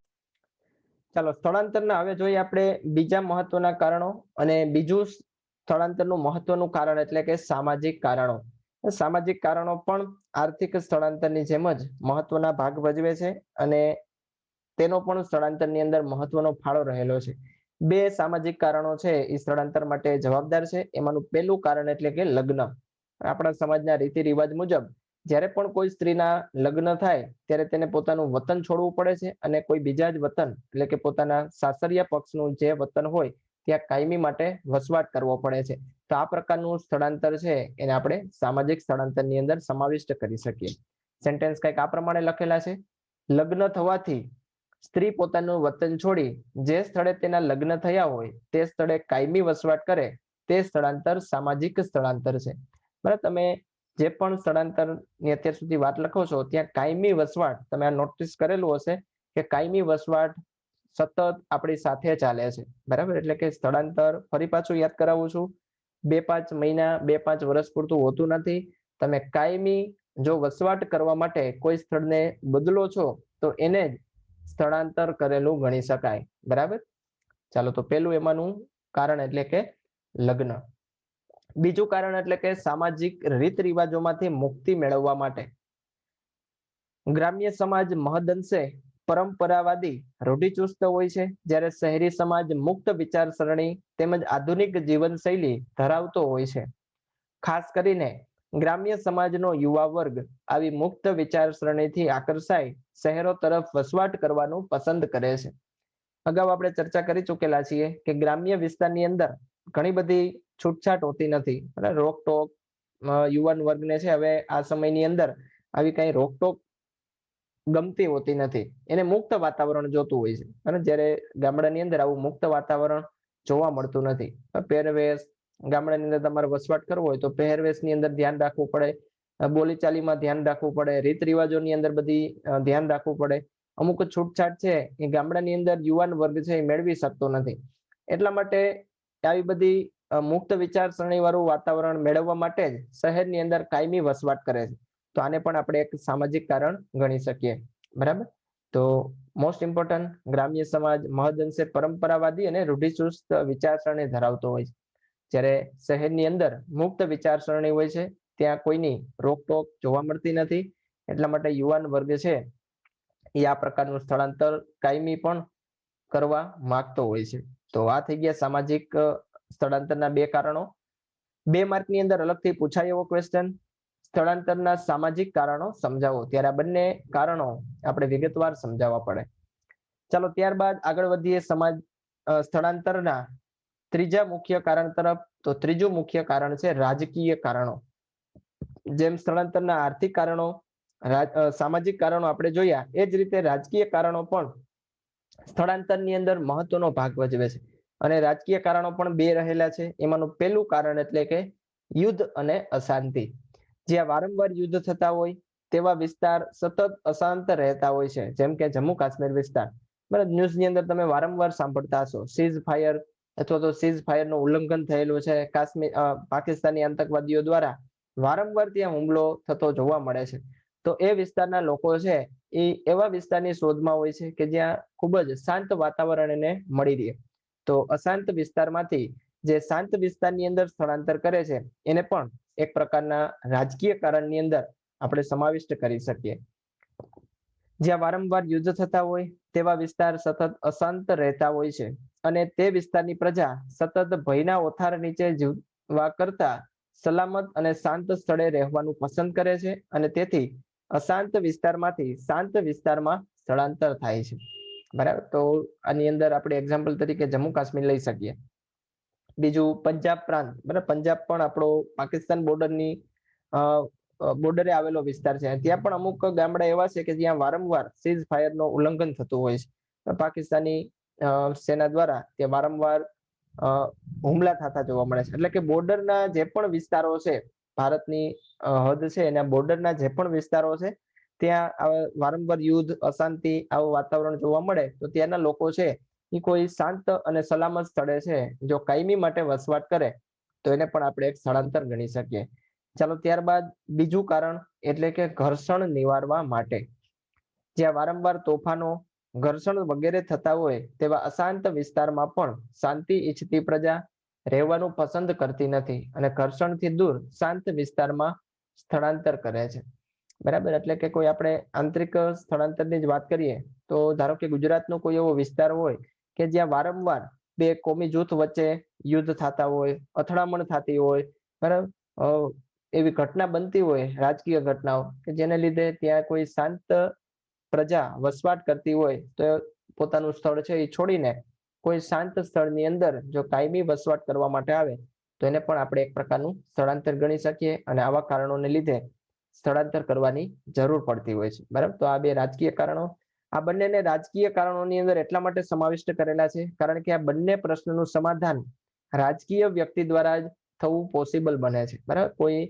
ચાલો, સ્થળાંતરના હવે જોઈએ આપણે બીજા મહત્વના કારણો. અને બીજું સ્થળાંતરનું મહત્વનું કારણ એટલે કે સામાજિક કારણો. સામાજિક કારણો પણ આર્થિક સ્થળાંતરની જેમ જ મહત્વના ભાગ ભજવે છે અને તેનો પણ સ્થળાંતરની અંદર મહત્વનો ફાળો રહેલો છે. 2 સામાજિક કારણો છે એ સ્થળાંતર માટે જવાબદાર છે. એમાંનું પહેલું કારણ એટલે કે લગ્ન. આપણા સમાજના રીતિ રિવાજ મુજબ જ્યારે પણ કોઈ સ્ત્રીના લગ્ન થાય ત્યારે તેને પોતાનું વતન છોડવું પડે છે અને કોઈ બીજા જ વતન એટલે કે પોતાના સાસરિયા પક્ષનું જે વતન હોય ત્યાં કાયમી માટે વસવાટ કરવો પડે છે. તો આ પ્રકારનું સ્થળાંતર છે એને આપણે સામાજિક સ્થળાંતરની અંદર સમાવિષ્ટ કરી શકીએ. સેન્ટેન્સ કંઈક આ પ્રમાણે લખેલા છે. લગ્ન થવાથી સ્ત્રી પોતાનું વતન છોડી જે સ્થળે તેના લગ્ન થયા હોય તે સ્થળે કાયમી વસવાટ કરે તે સ્થળાંતર સામાજિક સ્થળાંતર છે, બરાબર. તમે જે પણ સ્થળાંતરની અત્યાર સુધી વાત લખો છો ત્યાં કાયમી વસવાટ તમે આ નોટિસ કરેલું હશે કે કાયમી વસવાટ સતત આપણી સાથે ચાલે છે, બરાબર. એટલે કે સ્થળાંતર ફરી પાછું યાદ કરાવું છું, 2-5 મહિના 2-5 વર્ષ પૂરતું હોતું નથી. તમે કાયમી જો વસવાટ કરવા માટે કોઈ સ્થળને બદલો છો તો એને જ સ્થળાંતર કરેલું ગણી શકાય, બરાબર. ચાલો, તો પહેલું એમાંનું કારણ એટલે કે લગ્ન. બીજું કારણ એટલે કે સામાજિક રીત રિવાજોમાંથી મુક્તિ મેળવવા માટે. ગ્રામ્ય સમાજ મહદઅંશે પરંપરાવાદી રૂઢિચુસ્ત હોય છે, જ્યારે શહેરી સમાજ મુક્ત વિચારસરણી તેમજ આધુનિક જીવનશૈલી ધરાવતો હોય છે. ખાસ કરીને ગ્રામ્ય સમાજનો યુવા વર્ગ આવી મુક્ત વિચારસરણીથી આકર્ષાય શહેરો તરફ વસવાટ કરવાનું પસંદ કરે છે. અગાઉ આપણે ચર્ચા કરી ચૂકેલા છીએ કે ગ્રામ્ય વિસ્તારની અંદર ઘણી બધી છૂટછાટ હોતી નથી, રોકટોક યુવાન વર્ગને છે હવે આ સમયની અંદર આવી કઈ રોકટોક ગમતી હોતી નથી, એને મુક્ત વાતાવરણ જોતું હોય છે. અને જ્યારે ગામડાની અંદર આવું મુક્ત વાતાવરણ જોવા મળતું નથી. પહેરવેશ, ગામડાની અંદર તમારે વસવાટ કરવો હોય તો પહેરવેશની અંદર ધ્યાન રાખવું પડે, બોલીચાલીમાં ધ્યાન રાખવું પડે, રીત રિવાજોની અંદર બધી ધ્યાન રાખવું પડે. અમુક છૂટછાટ છે એ ગામડાની અંદર યુવાન વર્ગ છે એ મેળવી શકતો નથી. એટલા માટે આવી બધી મુક્ત વિચારસરણી વાળું વાતાવરણ મેળવવા માટે જ શહેરની અંદર કાયમી વસવાટ કરે છે. તો આને પણ આપણે એક સામાજિક કારણ ગણી શકીએ. બરાબર. તો મોસ્ટ ઇમ્પોર્ટન્ટ, ગ્રામ્ય સમાજ મહદઅંશે પરંપરાવાદી અને રૂઢિચુસ્ત વિચારસરણી ધરાવતો હોય છે, જ્યારે શહેરની અંદર મુક્ત વિચારસરણી હોય છે, ત્યાં કોઈની રોકટોક જોવા મળતી નથી. એટલા માટે યુવાન વર્ગ છે એ આ પ્રકારનું સ્થળાંતર કાયમી પણ કરવા માંગતો હોય છે. તો આ થઈ ગયા સામાજિક સ્થળાંતરના બે કારણો. 2 માર્કની અંદર અલગથી પૂછાય એવો ક્વેશ્ચન, સ્થળાંતરના સામાજિક કારણો સમજાવો. ત્યારે આ બંને કારણો આપણે વિગતવાર સમજાવવા પડે. ચાલો ત્યારબાદ આગળ વધીએ સ્થળાંતરના ત્રીજા મુખ્ય કારણ તરફ. તો ત્રીજું મુખ્ય કારણ છે રાજકીય કારણો. જેમ સ્થળાંતરના આર્થિક કારણો, સામાજિક કારણો આપણે જોયા, એ જ રીતે રાજકીય કારણો પણ સ્થળાંતરની અંદર મહત્વનો ભાગ ભજવે છે. અને રાજકીય કારણો પણ 2 રહેલા છે. એમાંનું પહેલું કારણ એટલે કે યુદ્ધ અને અશાંતિ. જ્યાં વારંવાર યુદ્ધ થતા હોય તેવા વિસ્તાર સતત અશાંત રહેતા હોય છે, જેમ કે જમ્મુ કાશ્મીર વિસ્તાર. બરાબર, ન્યૂઝની અંદર તમે વારંવાર સાંભળતા હશો સીઝ ફાયર અથવા તો સીઝ ફાયરનું ઉલ્લંઘન થયેલું છે. પાકિસ્તાની આતંકવાદીઓ દ્વારા વારંવાર ત્યાં હુમલો થતો જોવા મળે છે. તો એ વિસ્તારના લોકો છે એ એવા વિસ્તારની શોધમાં હોય છે કે જ્યાં ખૂબ જ શાંત વાતાવરણ એને મળી રહે. તો અશાંત વિસ્તારમાંથી જે શાંત વિસ્તારની અંદર સ્થળાંતર કરે છે એને પણ એક પ્રકારના રાજકીય કારણની અંદર આપણે સમાવિષ્ટ કરી શકીએ. જ્યાં વારંવાર યુદ્ધ થતા હોય તેવા વિસ્તાર સતત અશાંત રહેતા હોય છે, અને તે વિસ્તારની પ્રજા સતત ભયના ઓથાર નીચે જીવવા કરતા સલામત અને શાંત સ્થળે રહેવાનું પસંદ કરે છે, અને તેથી અશાંત વિસ્તારમાંથી શાંત વિસ્તારમાં સ્થળાંતર થાય છે. બરાબર. તો આની અંદર આપણે એક્ઝામ્પલ તરીકે જમ્મુ કાશ્મીર લઈ શકીએ. બીજું પંજાબ પ્રાંત. બરાબર, પંજાબ પણ આપણો પાકિસ્તાન બોર્ડરની બોર્ડરે આવેલો વિસ્તાર છે. ત્યાં પણ અમુક ગામડા એવા છે કે જ્યાં વારંવાર સીઝ ફાયરનું ઉલ્લંઘન થતું હોય છે. પાકિસ્તાની સેના દ્વારા ત્યાં વારંવાર હુમલા થતા જોવા મળે છે. એટલે કે બોર્ડરના જે પણ વિસ્તારો છે, ભારતની હદ છે એના બોર્ડરના જે પણ વિસ્તારો છે, ત્યાં વારંવાર યુદ્ધ, અશાંતિ આવું વાતાવરણ જોવા મળે તો ત્યાંના લોકો છે એ કોઈ શાંત અને સલામત સ્થળે છે જો કાયમી માટે વસવાટ કરે તો એને પણ આપણે એક સ્થળાંતર ગણી શકીએ. ચાલો ત્યારબાદ બીજું કારણ એટલે કે ઘર્ષણ નિવારવા માટે. જ્યાં વારંવાર તોફાનો, ઘર્ષણ વગેરે થતા હોય તેવા અશાંત વિસ્તારમાં પણ શાંતિ ઈચ્છતી પ્રજા રહેવાનું પસંદ કરતી નથી અને ઘર્ષણથી દૂર શાંત વિસ્તારમાં સ્થળાંતર કરે છે. બરાબર. એટલે કે કોઈ આપણે આંતરિક સ્થળાંતરની જ વાત કરીએ તો ધારો કે ગુજરાતનો કોઈ એવો વિસ્તાર હોય કે જ્યાં વારંવાર 2 કોમી જૂથ વચ્ચે યુદ્ધ થતા હોય, અથડામણ થતી હોય, બરાબર, એવી ઘટના બનતી હોય, રાજકીય ઘટનાઓ કે જેને લીધે ત્યાં કોઈ શાંત પ્રજા વસવાટ કરતી હોય તો પોતાનું સ્થળ છે એ છોડીને કોઈ શાંત સ્થળની અંદર જો કાયમી વસવાટ કરવા માટે આવે તો એને પણ આપણે એક પ્રકારનું સ્થળાંતર ગણી શકીએ. અને આવા કારણોને લીધે સ્થળાંતર કરવાની જરૂર પડતી હોય છે. બરાબર. તો આ 2 રાજકીય કારણો. આ બંનેને રાજકીય કારણોની અંદર એટલા માટે સમાવિષ્ટ કરેલા છે કારણ કે આ બંને પ્રશ્નનું સમાધાન રાજકીય વ્યક્તિ દ્વારા જ થવું પોસિબલ બને છે. બરાબર. કોઈ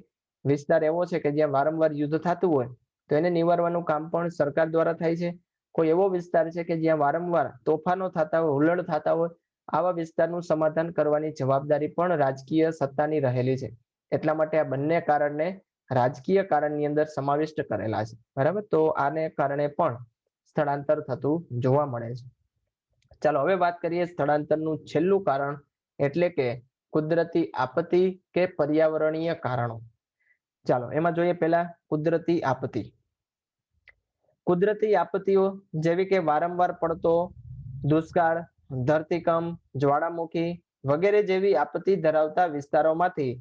વિસ્તાર એવો છે કે જ્યાં વારંવાર યુદ્ધ થતું હોય તો એને નિવારવાનું કામ પણ સરકાર દ્વારા થાય છે. કોઈ એવો વિસ્તાર છે કે જ્યાં વારંવાર તોફાનો થતા હોય, હુલ્લડ થતા હોય, આવા વિસ્તારનું સમાધાન કરવાની જવાબદારી પણ રાજકીય સત્તાની રહેલી છે. એટલા માટે આ બંને કારણને રાજકીય કારણની અંદર સમાવિષ્ટ કરેલા છે. બરાબર. તો આને કારણે પણ સ્થળાંતર થતું જોવા મળે છે. ચાલો હવે વાત કરીએ સ્થળાંતરનું છેલ્લું કારણ એટલે કે કુદરતી આપત્તિ કે પર્યાવરણીય કારણો. ચાલો એમાં જોઈએ પહેલા કુદરતી આપત્તિ. કુદરતી આપત્તિઓ જેવી કે વારંવાર પડતો દુષ્કાળ, ધરતીકંપ, જ્વાળામુખી વગેરે જેવી આપત્તિ ધરાવતા વિસ્તારોમાંથી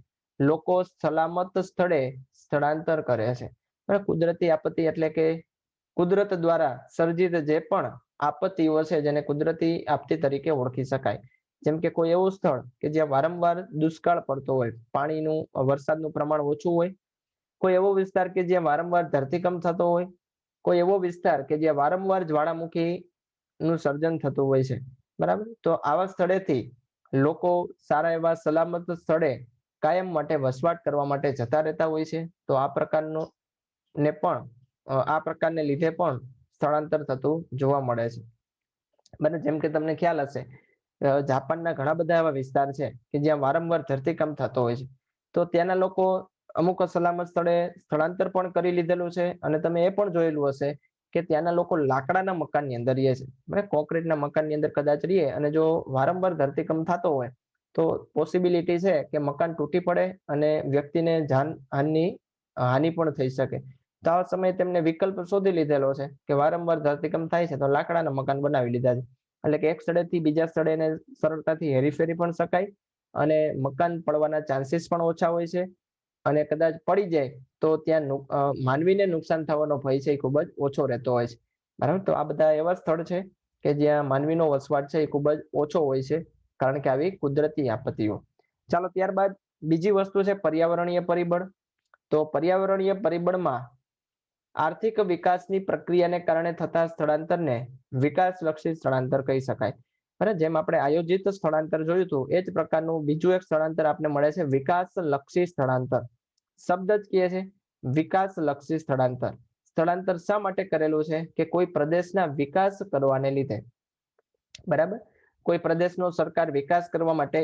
લોકો સલામત સ્થળે સ્થળાંતર કરે છે. કુદરતી આપત્તિ એટલે કે કુદરત દ્વારા સર્જિત જે પણ આપત્તિઓ છે જેને કુદરતી આપત્તિ તરીકે ઓળખી શકાય. જેમ કે કોઈ એવું સ્થળ કે જ્યાં વારંવાર દુષ્કાળ પડતો હોય, પાણીનું વરસાદનું પ્રમાણ ઓછું હોય, કોઈ એવો વિસ્તાર કે જ્યાં વારંવાર ધરતીકંપ થતો હોય, કોઈ એવો વિસ્તાર કે જ્યાં વારંવાર જ્વાળામુખી નું સર્જન થતું હોય છે. બરાબર, તો આવા સ્થળેથી લોકો સારા એવા સલામત સ્થળે કાયમ માટે વસવાટ કરવા માટે જતા રહેતા હોય છે. તો આ પ્રકારનું ને પણ આ પ્રકારને લીધે પણ સ્થળાંતર થતું જોવા મળે છે. મને જેમ કે તમને ખ્યાલ હશે, જાપાનના ઘણા બધા એવા વિસ્તાર છે કે જ્યાં વારંવાર ધરતીકંપ થતો હોય છે. તો ત્યાંના લોકો અમુક સલામત સ્થળે સ્થળાંતર પણ કરી લીધેલું છે. અને તમે એ પણ જોયેલું હશે કે ત્યાંના લોકો લાકડાના મકાનની અંદર રહે છે. બરાબર, કોન્ક્રીટના મકાનની અંદર કદાચ રહીએ અને જો વારંવાર ધરતીકંપ થતો હોય તો પોસિબિલિટી છે કે મકાન તૂટી પડે અને વ્યક્તિને હાનિ પણ થઈ શકે. તો આ સમયે તેમને વિકલ્પ શોધી લીધેલો છે કે વારંવાર ધરતીકંપ થાય છે તો લાકડાના મકાન બનાવી લીધા છે. એટલે કે એક સ્થળેથી બીજા સ્થળે એને સરળતાથી હેરીફેરી પણ શકાય અને મકાન પડવાના ચાન્સીસ પણ ઓછા હોય છે. અને કદાચ પડી જાય તો ત્યાં માનવીને નુકસાન થવાનો ભય છે એ ખૂબ જ ઓછો રહેતો હોય છે. બરાબર, તો આ બધા એવા સ્થળ છે કે જ્યાં માનવીનો વસવાટ છે એ ખૂબ જ ઓછો હોય છે, કારણ કે આવી કુદરતી આપત્તિઓ. ચાલો, ત્યારબાદ બીજી વસ્તુ છે પર્યાવરણીય પરિબળ. તો પર્યાવરણીય પરિબળમાં આર્થિક વિકાસની પ્રક્રિયાને કારણે થતા સ્થળાંતરને વિકાસલક્ષી સ્થળાંતર કહી શકાય. બરાબર, જેમ આપણે આયોજિત સ્થળાંતર જોયું હતું એ જ પ્રકારનું બીજું એક સ્થળાંતર આપણે મળે છે વિકાસલક્ષી સ્થળાંતર. શબ્દ જ કહે છે વિકાસલક્ષી સ્થળાંતર. સ્થળાંતર શા માટે કરેલું છે કે કોઈ પ્રદેશના વિકાસ કરવાને લીધે. બરાબર, કોઈ પ્રદેશનો સરકાર વિકાસ કરવા માટે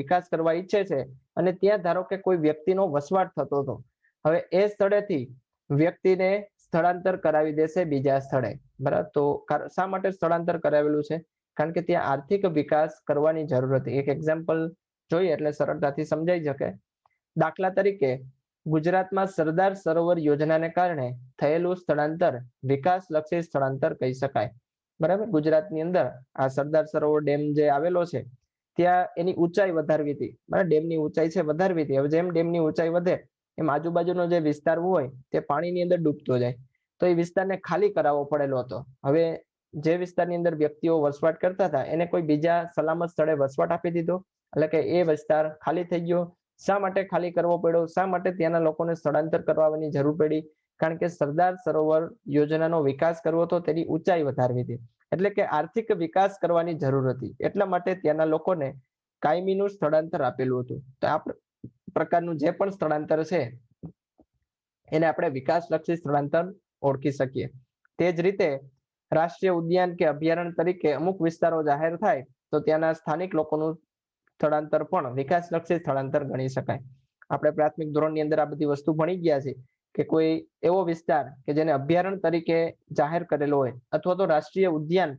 વિકાસ કરવા ઈચ્છે છે અને ત્યાં ધારો કે કોઈ વ્યક્તિનો વસવાટ થતો હતો. હવે એ સ્થળેથી વ્યક્તિને સ્થળાંતર કરાવી દેશે બીજા સ્થળે. બરાબર, તો શા માટે સ્થળાંતર કરાવેલું છે? કારણ કે ત્યાં આર્થિક વિકાસ કરવાની જરૂર હતી. એક એક્ઝામ્પલ જોઈએ એટલે સરળતાથી સમજાઈ શકે. દાખલા તરીકે ગુજરાતમાં સરદાર સરોવર યોજનાને કારણે થયેલું સ્થળાંતર વિકાસલક્ષી સ્થળાંતર કહી શકાય. બરાબર, ગુજરાતની અંદર આ સરદાર સરોવર ડેમ જે આવેલો છે ત્યાં એની ઊંચાઈ વધારવી હતી. બરાબર, ડેમની ઊંચાઈ છે વધારવી હતી. હવે જેમ ડેમની ઊંચાઈ વધે એમ આજુબાજુનો જે વિસ્તાર હોય તે પાણીની અંદર ડૂબતો જાય. તો એ વિસ્તારને ખાલી કરાવવો પડેલો હતો. હવે જે વિસ્તારની અંદર વ્યક્તિઓ વસવાટ કરતા હતા એને કોઈ બીજા સલામત સ્થળે વસવાટ આપી દીધો. એટલે કે એ વિસ્તાર ખાલી થઈ ગયો. શા માટે ખાલી કરવો પડ્યો? શા માટે ત્યાંના લોકોને સ્થળાંતર કરવાની જરૂર પડી? કારણ કે સરદાર સરોવર યોજનાનો વિકાસ કરવો હતો, તેની ઊંચાઈ વધારવી હતી. એટલે કે આર્થિક વિકાસ કરવાની જરૂર હતી. એટલા માટે ત્યાંના લોકોને કાયમીનું સ્થળાંતર આપેલું હતું. તો આ પ્રકારનું જે પણ સ્થળાંતર છે એને આપણે વિકાસલક્ષી સ્થળાંતર ઓળખી શકીએ. તે જ રીતે રાષ્ટ્રીય ઉદ્યાન કે અભયારણ્ય તરીકે અમુક વિસ્તારો જાહેર થાય તો ત્યાંના સ્થાનિક લોકોનું સ્થળાંતર પણ વિકાસલક્ષી સ્થળાંતર ગણી શકાય. આપણે પ્રાથમિક ધોરણની અંદર આ બધી વસ્તુ ભણી ગયા છે કે કોઈ એવો વિસ્તાર કે જેને અભયારણ્ય તરીકે જાહેર કરેલો હોય અથવા તો રાષ્ટ્રીય ઉદ્યાન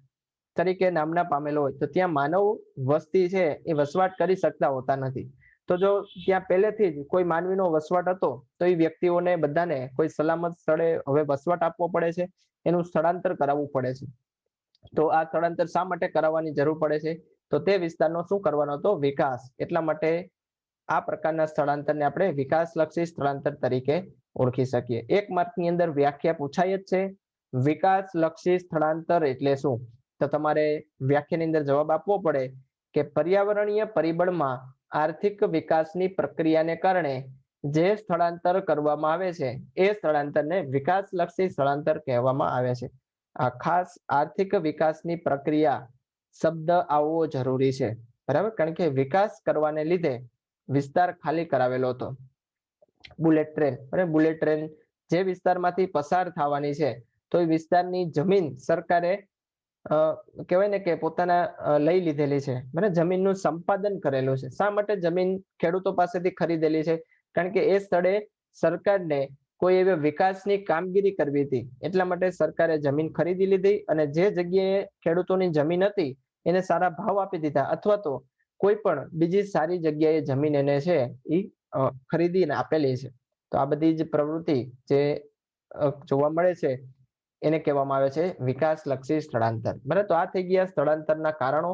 તરીકે નામના પામેલો હોય તો ત્યાં માનવ વસ્તી છે એ વસવાટ કરી શકતા હોતા નથી. તો જો ત્યાં પહેલેથી જ કોઈ માનવીનો વસવાટ હતો તો એ વ્યક્તિઓને બધાને કોઈ સલામત સ્થળે હવે વસવાટ આપવો પડે છે, એનું સ્થળાંતર કરાવવું પડે છે. તો આ સ્થળાંતર શા માટે કરાવવાની જરૂર પડે છે? તો તે વિસ્તારનો શું કરવાનો હતો? વિકાસ. એટલા માટે આ પ્રકારના સ્થળાંતરને આપણે વિકાસલક્ષી સ્થળાંતર તરીકે ઓળખી શકીએ. એક માર્કની અંદર વ્યાખ્યા પૂછાય જ છે, વિકાસલક્ષી સ્થળાંતર એટલે શું? તો તમારે વ્યાખ્યાની અંદર જવાબ આપવો પડે કે પર્યાવરણીય પરિબળમાં આર્થિક વિકાસની પ્રક્રિયાને કારણે જે સ્થળાંતર કરવામાં આવે છે એ સ્થળાંતરને વિકાસલક્ષી સ્થળાંતર કહેવામાં આવે છે. આ ખાસ આર્થિક વિકાસની પ્રક્રિયા શબ્દ આવવો જરૂરી છે. બરાબર, કારણ કે વિકાસ કરવાને લીધે વિસ્તાર ખાલી કરાવેલો હતો. બુલેટ ટ્રેન, બુલેટ ટ્રેન જે વિસ્તારમાંથી પસાર થવાની છે તો એ વિસ્તારની જમીન સરકારે કહેવાય ને કે પોતાના લઈ લીધેલી છે. બરાબર, જમીનનું સંપાદન કરેલું છે. શા માટે જમીન ખેડૂતો પાસેથી ખરીદેલી છે? કારણ કે એ સ્થળે સરકારને કોઈ એવી વિકાસની કામગીરી કરવી હતી. એટલા માટે સરકારે જમીન ખરીદી લીધી અને જે જગ્યાએ ખેડૂતોની જમીન હતી એને સારા ભાવ આપી દીધા અથવા તો કોઈ પણ બીજી સારી જગ્યાએ જમીન એને છે એ ખરીદીને આપેલી છે. તો આ બધી જ પ્રવૃત્તિ જે જોવા મળે છે એને કહેવામાં આવે છે વિકાસલક્ષી સ્થળાંતર. બરાબર, તો આ થઈ ગયા સ્થળાંતરના કારણો.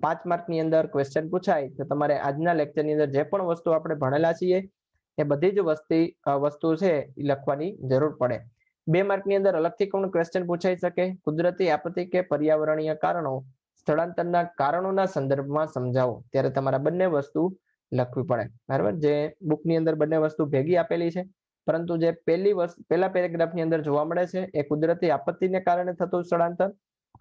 5 માર્કની અંદર ક્વેશ્ચન પૂછાય તો તમારે આજના લેક્ચરની અંદર જે પણ વસ્તુ આપણે ભણેલા છીએ એ બધી જ વસ્તુ છે એ લખવાની જરૂર પડે. 2 માર્કની અંદર અલગથી કોણ ક્વેશ્ચન પૂછાઈ શકે? કુદરતી આપત્તિ કે પર્યાવરણીય કારણો સ્થળાંતરના કારણોના સંદર્ભમાં સમજાવો. ત્યારે તમારા બંને વસ્તુ લખવી પડે. બરાબર, જે બુકની અંદર બંને વસ્તુ ભેગી આપેલી છે, પરંતુ જે પહેલા પેરેગ્રાફની અંદર જોવા મળે છે એ કુદરતી આપત્તિને કારણે થતું સ્થળાંતર,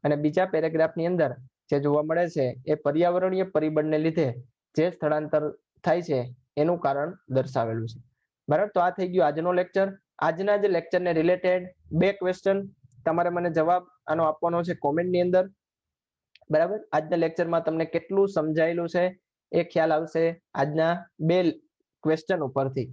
અને બીજા પેરેગ્રાફની અંદર જે જોવા મળે છે એ પર્યાવરણીય પરિબળને લીધે જે સ્થળાંતર થાય છે એનું કારણ દર્શાવેલું છે. બરાબર, તો આ થઈ ગયું આજનો લેક્ચર. આજના જે લેક્ચરને રિલેટેડ 2 ક્વેશ્ચન તમારે મને જવાબ આનો આપવાનો છે કોમેન્ટની અંદર. બરાબર, આજના લેક્ચરમાં તમને કેટલું સમજાયેલું છે એ ખ્યાલ આવશે આજના 2 ક્વેશ્ચન ઉપરથી.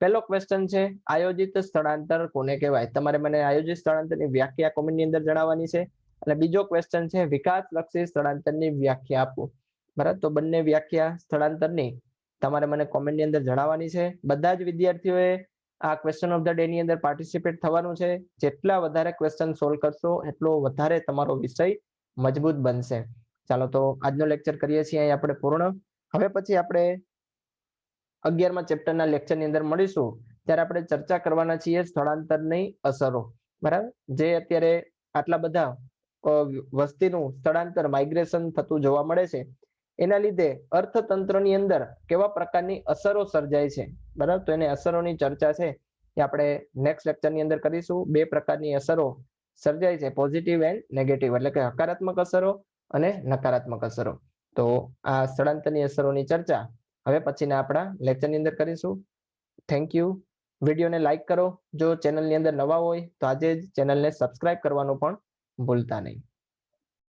પહેલો ક્વેશ્ચન છે આયોજિત સ્થળાંતર કોને કહેવાય? તમારે મને આયોજિત સ્થળાંતરની વ્યાખ્યા કોમેન્ટની અંદર જણાવવાની છે. અને બીજો ક્વેશ્ચન છે વિકાસલક્ષી સ્થળાંતરની વ્યાખ્યા આપો. બરાબર, તો બંને વ્યાખ્યા સ્થળાંતરની તમારે મને કોમેન્ટની અંદર જણાવવાની છે. બધા જ વિદ્યાર્થીઓએ આ ક્વેશ્ચન ઓફ ધ ડે ની અંદર પાર્ટિસિપેટ થવાનું છે. જેટલા વધારે ક્વેશ્ચન સોલ્વ કરશો એટલો વધારે તમારો વિષય મજબૂત બનશે. ચાલો, તો આજનો લેક્ચર કરીએ છીએ અહીં આપણે પૂર્ણ. હવે પછી આપણે 11મા ચેપ્ટરના લેક્ચરની અંદર મળીશું, ત્યારે આપણે ચર્ચા કરવાના છીએ સ્થળાંતરની અસરો. બરાબર, જે અત્યારે આટલા બધા વસ્તીનું સ્થળાંતર માઇગ્રેશન થતું જોવા મળે છે, એના લીધે અર્થતંત્રની અંદર કેવા પ્રકારની અસરો સર્જાય છે. બરાબર, તો એને અસરોની ચર્ચા છે એ આપણે નેક્સ્ટ લેક્ચરની અંદર કરીશું. 2 પ્રકારની અસરો સર્જાય છે, પોઝિટિવ એન્ડ નેગેટિવ, એટલે કે હકારાત્મક અસરો અને નકારાત્મક અસરો. તો આ સ્થળાંતરની અસરોની ચર્ચા હવે પછીના આપણા લેક્ચરની અંદર કરીશું. Thank you. વિડીયોને લાઈક કરો. જો ચેનલની અંદર નવા હોય તો આજે જ ચેનલને સબસ્ક્રાઇબ કરવાનું પણ ભૂલતા નહીં.